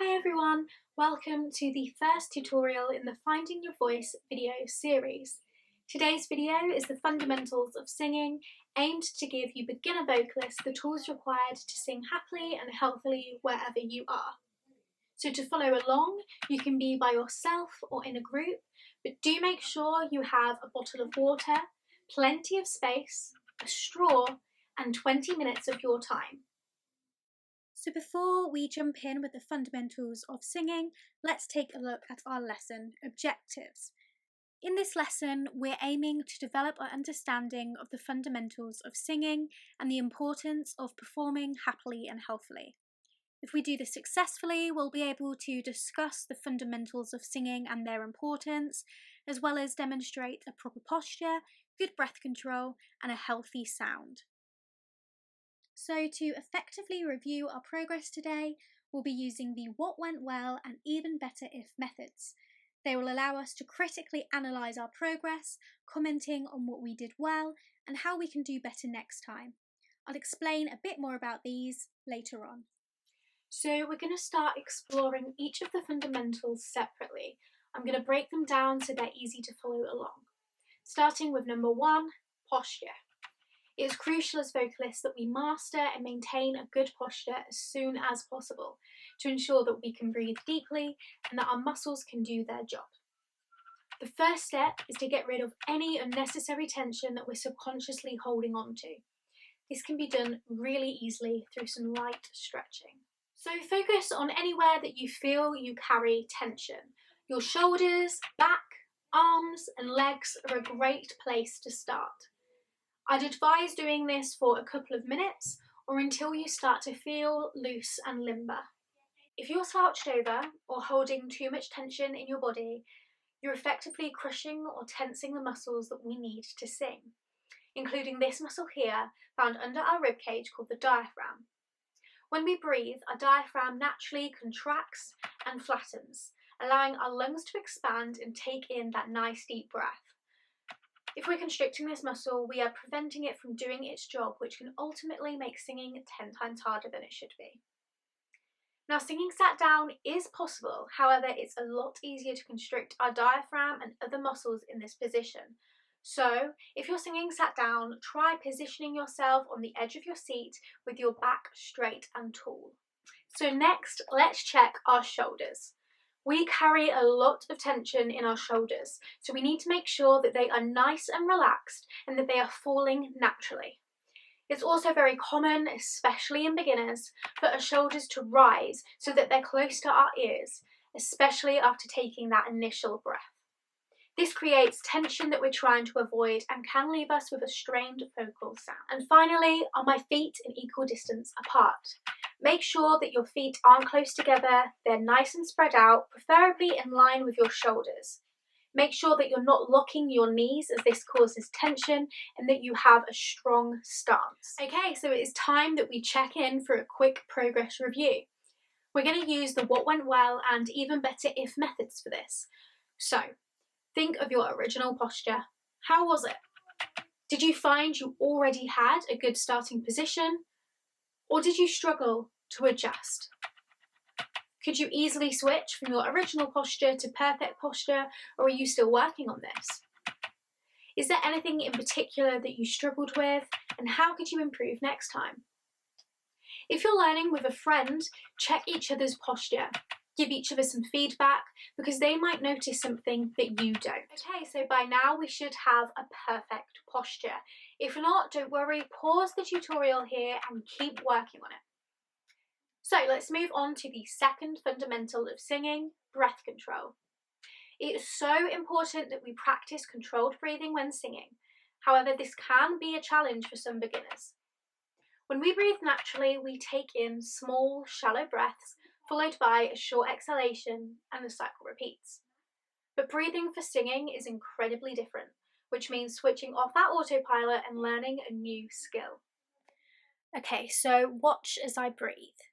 Hi everyone, welcome to the first tutorial in the Finding Your Voice video series. Today's video is the fundamentals of singing, aimed to give you beginner vocalists the tools required to sing happily and healthily wherever you are. So to follow along, you can be by yourself or in a group, but do make sure you have a bottle of water, plenty of space, a straw, and 20 minutes of your time. So before we jump in with the fundamentals of singing, let's take a look at our lesson objectives. In this lesson, we're aiming to develop our understanding of the fundamentals of singing and the importance of performing happily and healthily. If we do this successfully, we'll be able to discuss the fundamentals of singing and their importance, as well as demonstrate a proper posture, good breath control, and a healthy sound. So to effectively review our progress today, we'll be using the what went well and even better if methods. They will allow us to critically analyse our progress, commenting on what we did well and how we can do better next time. I'll explain a bit more about these later on. So we're going to start exploring each of the fundamentals separately. I'm going to break them down so they're easy to follow along. Starting with number 1, posture. It is crucial as vocalists that we master and maintain a good posture as soon as possible to ensure that we can breathe deeply and that our muscles can do their job. The first step is to get rid of any unnecessary tension that we're subconsciously holding on to. This can be done really easily through some light stretching. So focus on anywhere that you feel you carry tension. Your shoulders, back, arms and legs are a great place to start. I'd advise doing this for a couple of minutes or until you start to feel loose and limber. If you're slouched over or holding too much tension in your body, you're effectively crushing or tensing the muscles that we need to sing, including this muscle here found under our ribcage called the diaphragm. When we breathe, our diaphragm naturally contracts and flattens, allowing our lungs to expand and take in that nice deep breath. If we're constricting this muscle, we are preventing it from doing its job, which can ultimately make singing 10 times harder than it should be. Now, singing sat down is possible, however, it's a lot easier to constrict our diaphragm and other muscles in this position. So, if you're singing sat down, try positioning yourself on the edge of your seat with your back straight and tall. So next, let's check our shoulders. We carry a lot of tension in our shoulders, so we need to make sure that they are nice and relaxed and that they are falling naturally. It's also very common, especially in beginners, for our shoulders to rise so that they're close to our ears, especially after taking that initial breath. This creates tension that we're trying to avoid and can leave us with a strained vocal sound. And finally, are my feet an equal distance apart? Make sure that your feet aren't close together, they're nice and spread out, preferably in line with your shoulders. Make sure that you're not locking your knees as this causes tension and that you have a strong stance. Okay, so it is time that we check in for a quick progress review. We're going to use the what went well and even better if methods for this. So, think of your original posture. How was it? Did you find you already had a good starting position? Or did you struggle to adjust? Could you easily switch from your original posture to perfect posture, or are you still working on this? Is there anything in particular that you struggled with, and how could you improve next time? If you're learning with a friend, check each other's posture. Give each other some feedback because they might notice something that you don't. Okay, so by now we should have a perfect posture. If not, don't worry, pause the tutorial here and keep working on it. So let's move on to the second fundamental of singing, breath control. It is so important that we practice controlled breathing when singing. However, this can be a challenge for some beginners. When we breathe naturally, we take in small, shallow breaths, followed by a short exhalation, and the cycle repeats. But breathing for singing is incredibly different, which means switching off that autopilot and learning a new skill. Okay, so watch as I breathe.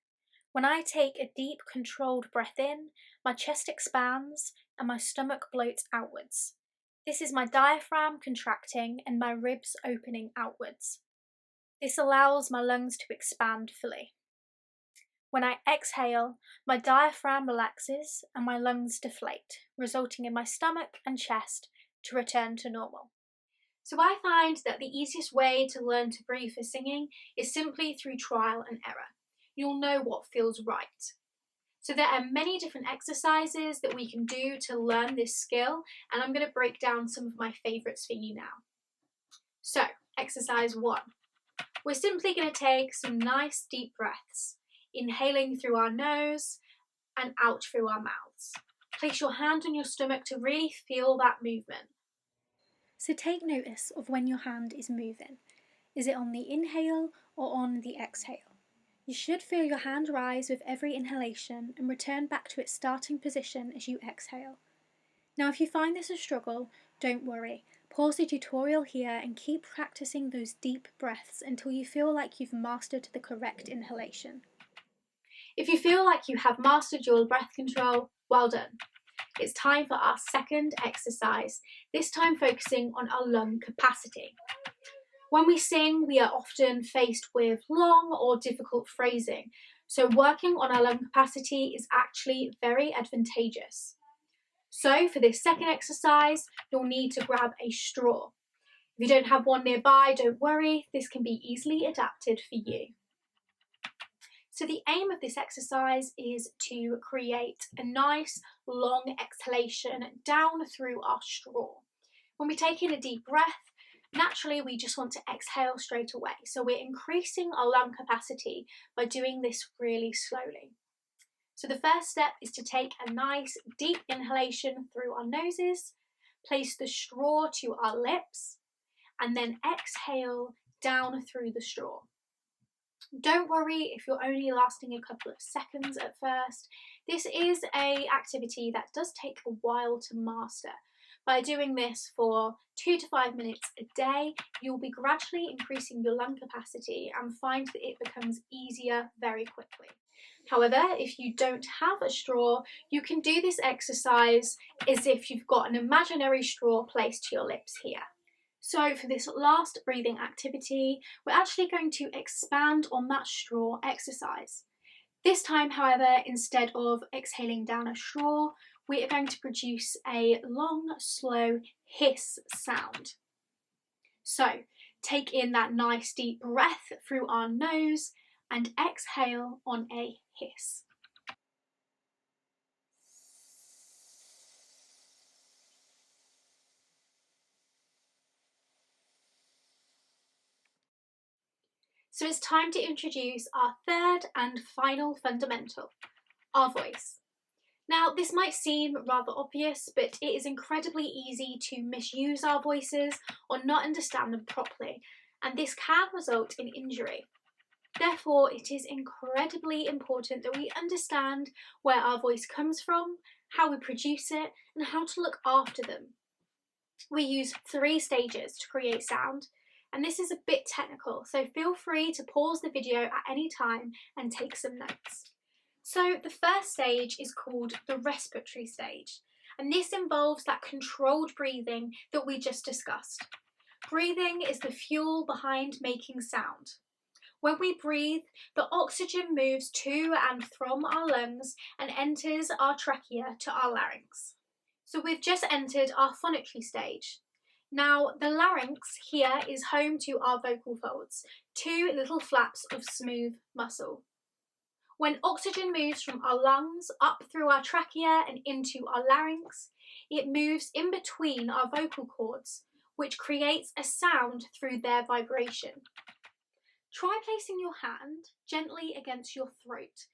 When I take a deep, controlled breath in, my chest expands and my stomach bloats outwards. This is my diaphragm contracting and my ribs opening outwards. This allows my lungs to expand fully. When I exhale, my diaphragm relaxes and my lungs deflate, resulting in my stomach and chest to return to normal. So I find that the easiest way to learn to breathe for singing is simply through trial and error. You'll know what feels right. So there are many different exercises that we can do to learn this skill, and I'm going to break down some of my favourites for you now. So, exercise 1. We're simply going to take some nice deep breaths, inhaling through our nose and out through our mouths. Place your hand on your stomach to really feel that movement. So take notice of when your hand is moving. Is it on the inhale or on the exhale? You should feel your hand rise with every inhalation and return back to its starting position as you exhale. Now, if you find this a struggle, don't worry. Pause the tutorial here and keep practicing those deep breaths until you feel like you've mastered the correct inhalation. If you feel like you have mastered your breath control, well done. It's time for our second exercise, this time focusing on our lung capacity. When we sing, we are often faced with long or difficult phrasing, so working on our lung capacity is actually very advantageous. So for this second exercise, you'll need to grab a straw. If you don't have one nearby, don't worry, this can be easily adapted for you. So the aim of this exercise is to create a nice long exhalation down through our straw. When we take in a deep breath, naturally we just want to exhale straight away. So we're increasing our lung capacity by doing this really slowly. So the first step is to take a nice deep inhalation through our noses, place the straw to our lips, and then exhale down through the straw. Don't worry if you're only lasting a couple of seconds at first. This is an activity that does take a while to master. By doing this for 2 to 5 minutes a day, you'll be gradually increasing your lung capacity and find that it becomes easier very quickly. However, if you don't have a straw, you can do this exercise as if you've got an imaginary straw placed to your lips here. So for this last breathing activity, we're actually going to expand on that straw exercise. This time, however, instead of exhaling down a straw, we are going to produce a long, slow hiss sound. So take in that nice deep breath through our nose and exhale on a hiss. So it's time to introduce our third and final fundamental, our voice. Now, this might seem rather obvious, but it is incredibly easy to misuse our voices or not understand them properly, and this can result in injury. Therefore, it is incredibly important that we understand where our voice comes from, how we produce it, and how to look after them. We use 3 stages to create sound, and this is a bit technical, so feel free to pause the video at any time and take some notes. So the first stage is called the respiratory stage, and this involves that controlled breathing that we just discussed. Breathing is the fuel behind making sound. When we breathe, the oxygen moves to and from our lungs and enters our trachea to our larynx. So we've just entered our phonatory stage. Now, the larynx here is home to our vocal folds, 2 little flaps of smooth muscle. When oxygen moves from our lungs up through our trachea and into our larynx, it moves in between our vocal cords, which creates a sound through their vibration. Try placing your hand gently against your throat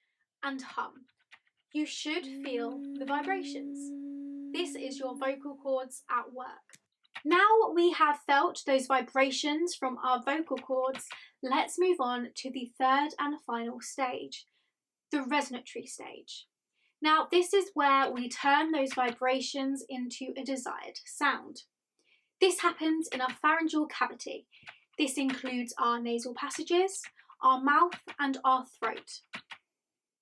and hum. You should feel the vibrations. This is your vocal cords at work. Now we have felt those vibrations from our vocal cords, let's move on to the third and final stage, the resonatory stage. Now this is where we turn those vibrations into a desired sound. This happens in our pharyngeal cavity. This includes our nasal passages, our mouth and our throat.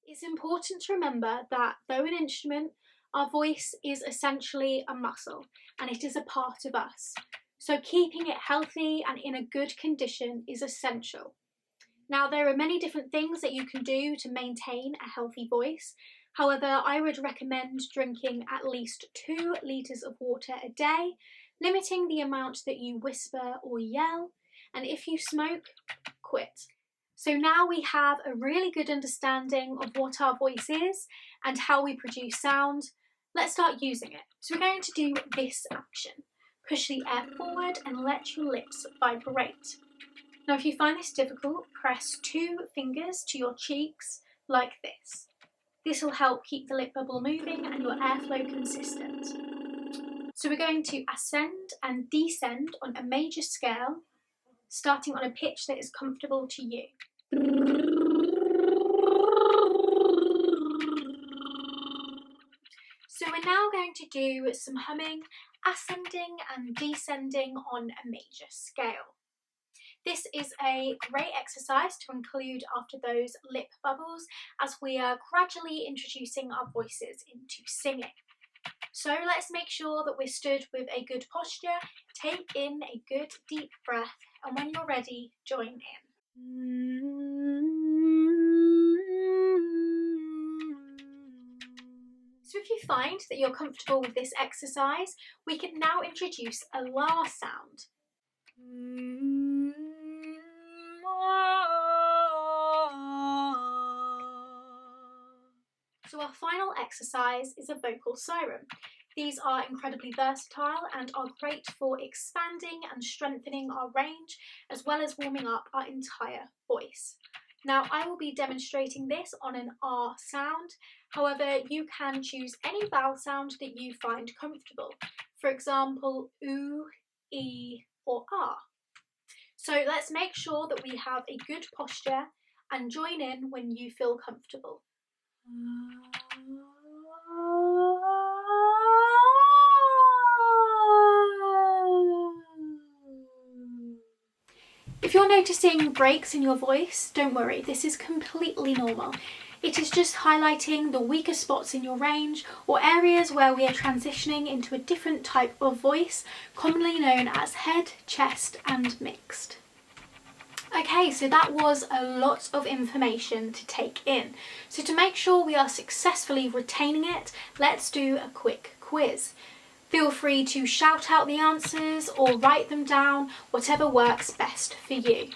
It's important to remember that though an instrument, our voice is essentially a muscle and it is a part of us. So keeping it healthy and in a good condition is essential. Now, there are many different things that you can do to maintain a healthy voice. However, I would recommend drinking at least 2 litres of water a day, limiting the amount that you whisper or yell, and if you smoke, quit. So now we have a really good understanding of what our voice is and how we produce sound. Let's start using it. So we're going to do this action. Push the air forward and let your lips vibrate. Now if you find this difficult, press 2 fingers to your cheeks like this. This will help keep the lip bubble moving and your airflow consistent. So we're going to ascend and descend on a major scale, starting on a pitch that is comfortable to you. So we're now going to do some humming, ascending and descending on a major scale. This is a great exercise to include after those lip bubbles as we are gradually introducing our voices into singing. So let's make sure that we're stood with a good posture, take in a good deep breath, and when you're ready, join in. So if you find that you're comfortable with this exercise, we can now introduce a la sound. So our final exercise is a vocal siren. These are incredibly versatile and are great for expanding and strengthening our range, as well as warming up our entire voice. Now I will be demonstrating this on an R sound, however you can choose any vowel sound that you find comfortable. For example, oo, e or ah. So let's make sure that we have a good posture and join in when you feel comfortable. If you're noticing breaks in your voice, don't worry, this is completely normal. It is just highlighting the weaker spots in your range or areas where we are transitioning into a different type of voice, commonly known as head, chest and mixed. Okay, so that was a lot of information to take in. So to make sure we are successfully retaining it, let's do a quick quiz. Feel free to shout out the answers or write them down, whatever works best for you.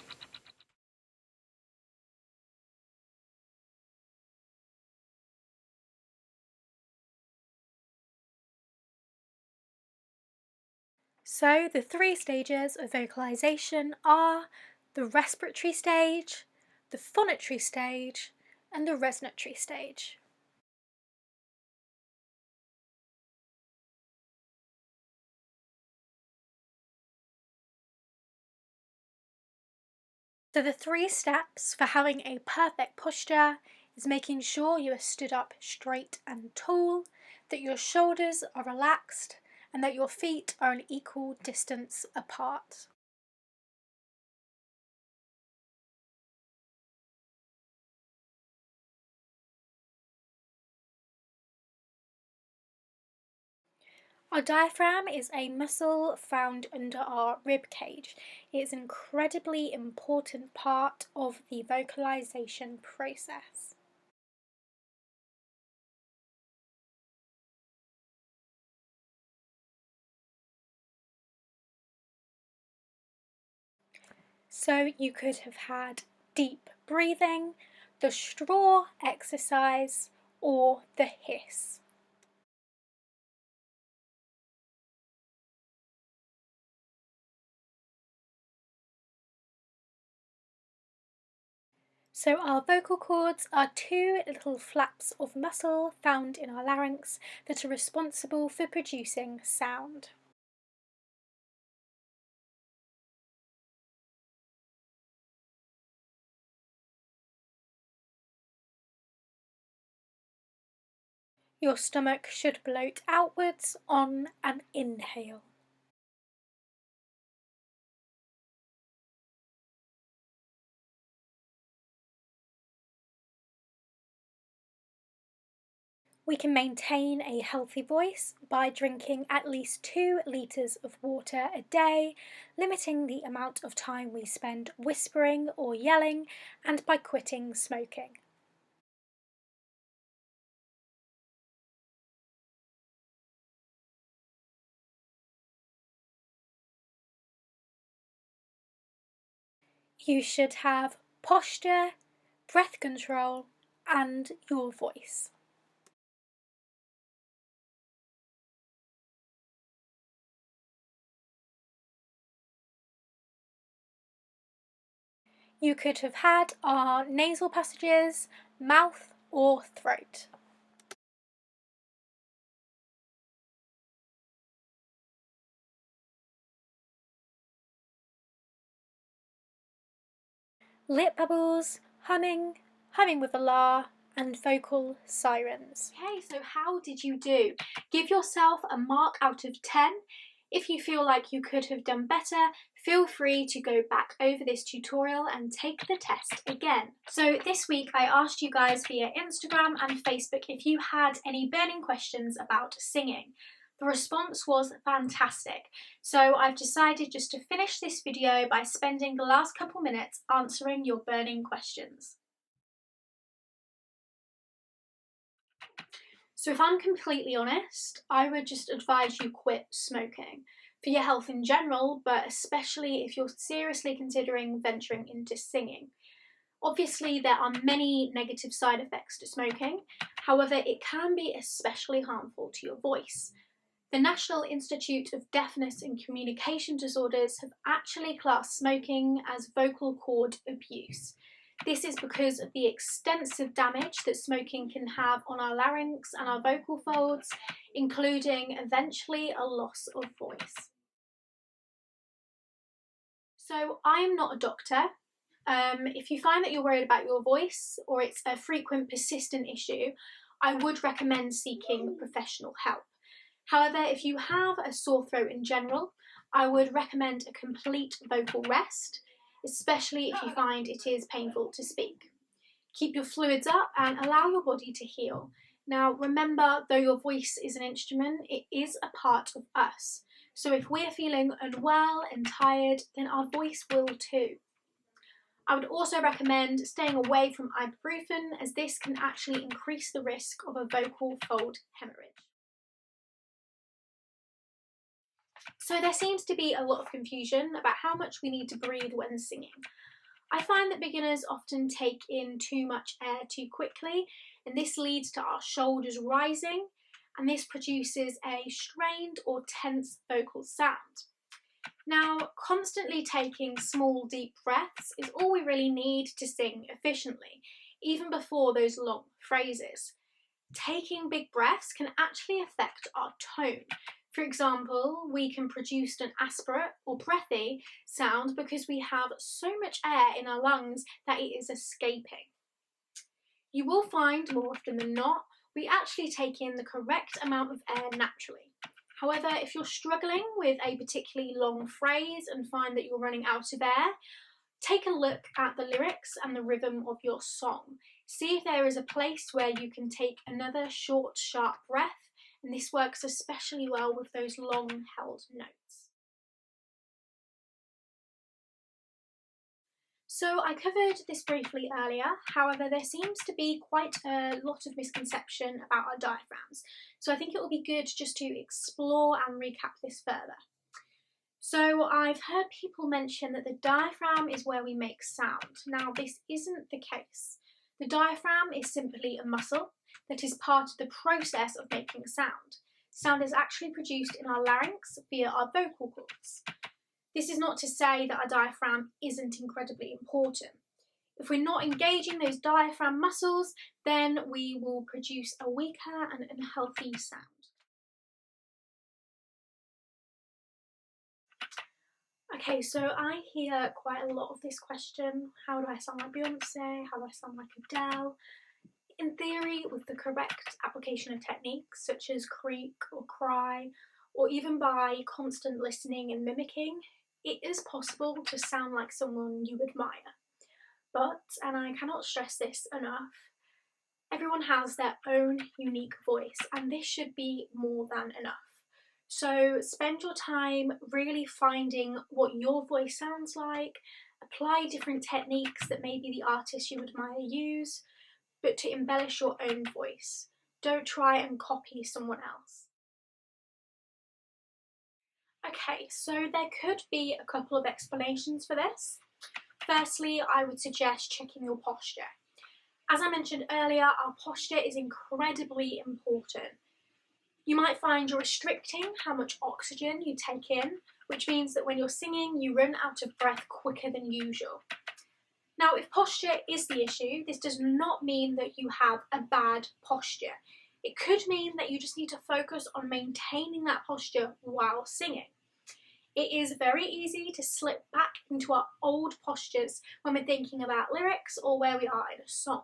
So the 3 stages of vocalisation are the respiratory stage, the phonatory stage, and the resonatory stage. So the 3 steps for having a perfect posture is making sure you are stood up straight and tall, that your shoulders are relaxed, and that your feet are an equal distance apart. Our diaphragm is a muscle found under our rib cage. It is an incredibly important part of the vocalisation process. So you could have had deep breathing, the straw exercise, or the hiss. So our vocal cords are 2 little flaps of muscle found in our larynx that are responsible for producing sound. Your stomach should bloat outwards on an inhale. We can maintain a healthy voice by drinking at least 2 litres of water a day, limiting the amount of time we spend whispering or yelling, and by quitting smoking. You should have posture, breath control, and your voice. You could have had our nasal passages, mouth, or throat. Lip bubbles, humming with a la, and vocal sirens. Okay, so how did you do? Give yourself a mark out of 10. If you feel like you could have done better, feel free to go back over this tutorial and take the test again. So this week I asked you guys via Instagram and Facebook if you had any burning questions about singing. The response was fantastic, so I've decided just to finish this video by spending the last couple minutes answering your burning questions. So if I'm completely honest, I would just advise you quit smoking for your health in general, but especially if you're seriously considering venturing into singing. Obviously, there are many negative side effects to smoking, however, it can be especially harmful to your voice. The National Institute of Deafness and Communication Disorders have actually classed smoking as vocal cord abuse. This is because of the extensive damage that smoking can have on our larynx and our vocal folds, including eventually a loss of voice. So I am not a doctor. If you find that you're worried about your voice or it's a frequent persistent issue, I would recommend seeking professional help. However, if you have a sore throat in general, I would recommend a complete vocal rest, especially if you find it is painful to speak. Keep your fluids up and allow your body to heal. Now remember, though your voice is an instrument, it is a part of us. So if we're feeling unwell and tired, then our voice will too. I would also recommend staying away from ibuprofen, as this can actually increase the risk of a vocal fold hemorrhage. So there seems to be a lot of confusion about how much we need to breathe when singing. I find that beginners often take in too much air too quickly, and this leads to our shoulders rising, and this produces a strained or tense vocal sound. Now, constantly taking small deep breaths is all we really need to sing efficiently, even before those long phrases. Taking big breaths can actually affect our tone. For example, we can produce an aspirate or breathy sound because we have so much air in our lungs that it is escaping. You will find more often than not, we actually take in the correct amount of air naturally. However, if you're struggling with a particularly long phrase and find that you're running out of air, take a look at the lyrics and the rhythm of your song. See if there is a place where you can take another short, sharp breath, and this works especially well with those long held notes. So I covered this briefly earlier, however there seems to be quite a lot of misconception about our diaphragms, so I think it will be good just to explore and recap this further. So I've heard people mention that the diaphragm is where we make sound. Now this isn't the case. The diaphragm is simply a muscle that is part of the process of making sound. Sound is actually produced in our larynx via our vocal cords. This is not to say that our diaphragm isn't incredibly important. If we're not engaging those diaphragm muscles, then we will produce a weaker and unhealthy sound. Okay, so I hear quite a lot of this question: how do I sound like Beyonce? How do I sound like Adele? In theory, with the correct application of techniques such as creak or cry, or even by constant listening and mimicking, it is possible to sound like someone you admire. But, and I cannot stress this enough, Everyone has their own unique voice, and this should be more than enough. So spend your time really finding what your voice sounds like, apply different techniques that maybe the artist you admire use, but to embellish your own voice. Don't try and copy someone else. Okay, so there could be a couple of explanations for this. Firstly, I would suggest checking your posture. As I mentioned earlier, our posture is incredibly important. You might find you're restricting how much oxygen you take in, which means that when you're singing, you run out of breath quicker than usual. Now, if posture is the issue, this does not mean that you have a bad posture. It could mean that you just need to focus on maintaining that posture while singing. It is very easy to slip back into our old postures when we're thinking about lyrics or where we are in a song.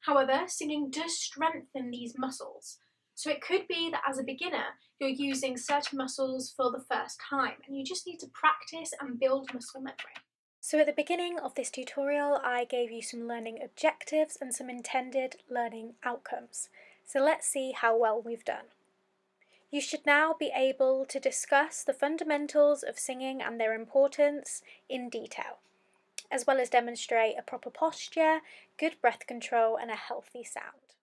However, singing does strengthen these muscles. So it could be that as a beginner, you're using certain muscles for the first time and you just need to practice and build muscle memory. So at the beginning of this tutorial, I gave you some learning objectives and some intended learning outcomes. So let's see how well we've done. You should now be able to discuss the fundamentals of singing and their importance in detail, as well as demonstrate a proper posture, good breath control, and a healthy sound.